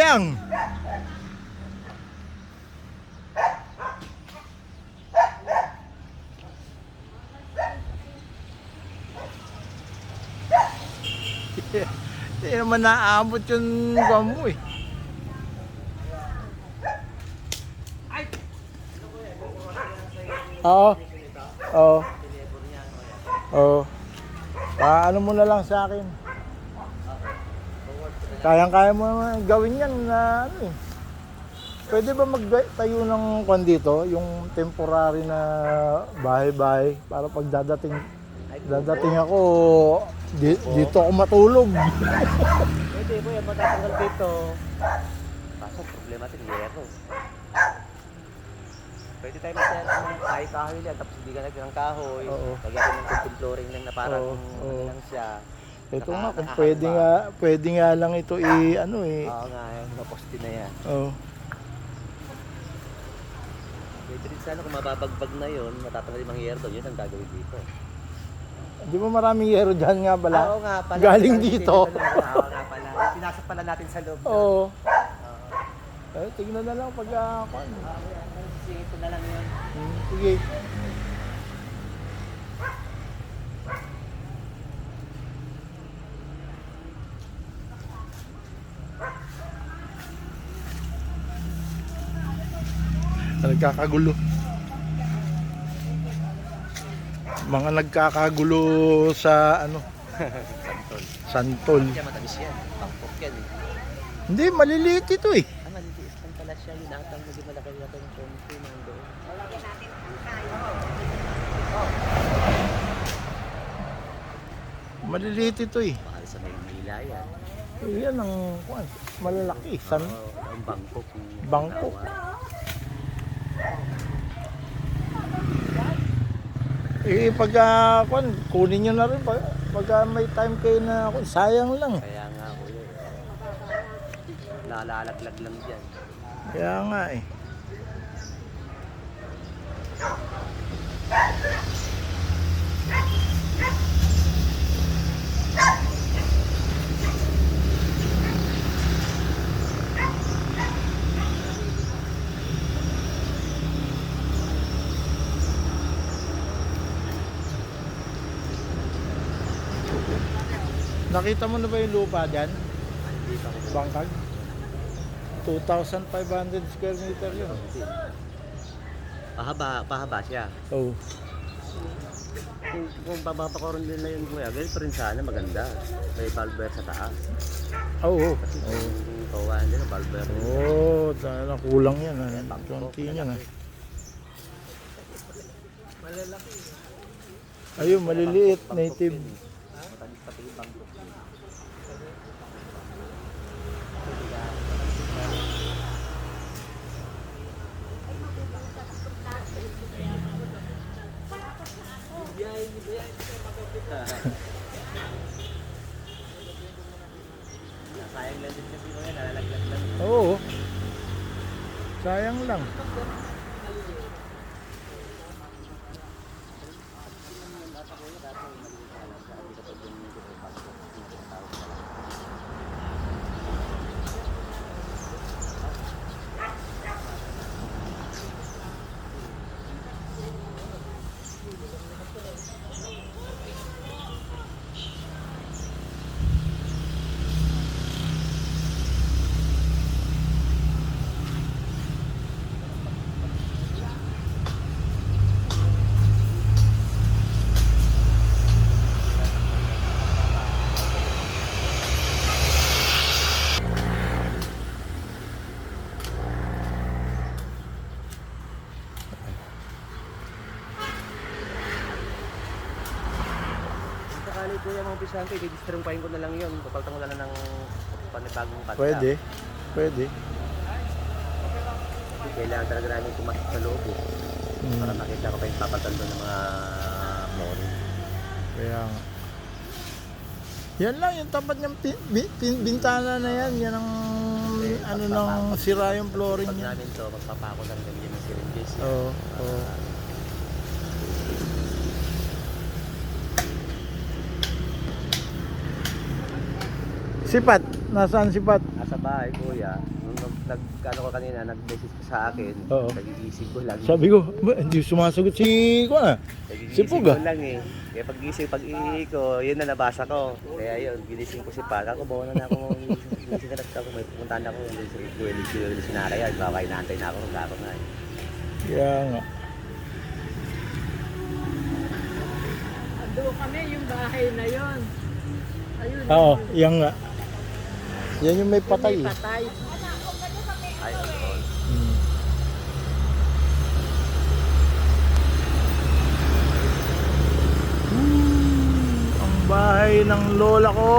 sayang. Hindi naman naabot yung bambu eh. Oo. Oo. Oo. Ano mo na lang sa akin. Kayang-kaya mo naman gawin yan na ano eh. Pwede ba magtayo ng kwan dito, yung temporary na bahay-bahay para pag dadating ako, dito ako matulog. Pwede po yan, matatanggal dito. Kaso problematic, yero. Pwede tayo mag-share ng mga kahoy yan, tapos hindi ka ng kahoy. Oo. Lagyan ko ng kunting flooring lang na parang Oo. lang siya. Ito nga, kung pwede nga lang ito ano eh. Oo nga, yung naposte na yan. Oo. Pwede rin sana kung mababagbag na yun, matatanggal yung mga yero doon, yun ang gagawin dito. Di ba maraming yero dyan nga pala? Oo nga pala. Galing dito. Oo nga pala. Pinasok pala natin sa loob. Oo. Tignan na lang pag kwan. Ito na lang yun. Sige. Nagkakagulo. Mga nagkakagulo sa ano? Santol. Kaya matamis yan. Bangkok yan eh. Hindi, maliliit ito eh. Maliliit lang pala siya. Yun atang hindi malaki natin yung konti ng doon. Maliliit ito eh. Mahal sa Maynila yan. Yan ang kwan, malalaki. Ang Bangkok. Bangkok. Pag kwan, kunin nyo na rin pag may time kayo na kwan, sayang lang. Kaya nga ako yun. Nalalaglag lang dyan. Kaya nga eh. Nakita mo na ba yung lupa dyan? Bangkag? 2,500 square meter yun. Pahaba siya. Oh. Kung papakoron nila yun kuya, ganito rin sana maganda. May valve sa taas. Oo. Kung kawan nila, valve. Oo, kulang yan. Konti yan. Malalaki. Ayun, maliliit, native. Matalis pati yung Bangkok. Sayang lang din kasi ko yan, nalalaglag lang. Oo. Sayang lang. Sakali ko yung mga pisante, i-distrungpahin ko na lang yun. Papaltan ko na lang ng panibagong kanta. Pwede. Pwede. Kailangan talaga namin pumasok sa loob eh. Para makita ko pa yung papatan doon ng mga flooring. Kaya nga. Yan lang, yung tapat niyang bintana na yan. Yan ang ano nang sira yung flooring Pag niya. namin to, magpapako lang ganyan ng syringes. Oo. Oo. Si Pat, nasaan si Pat? Nasa bahay, kuya. Nung nag-ano ko kanina, nag-message ka sa akin. Oo. Nagigising ko lang. Sabi ko, ba, hindi sumasagot si ko na. Si Nagigising Puga. ko lang eh. Kaya pag-ihi ko, yun na nabasa ko. Kaya yun, ginising ko si Pat. Ako, bawa na ako ginising ka na ako. May pupuntahan ako. Yung sinara yan. Baka inaantay na ako. Nagkako na eh. Kaya nga. Ando kami yung bahay na yon. Ayun. Oo, yan nga. Yan yung may Yung patay. may patay. Ay, oo. Hmm. Ang bahay ng lola ko.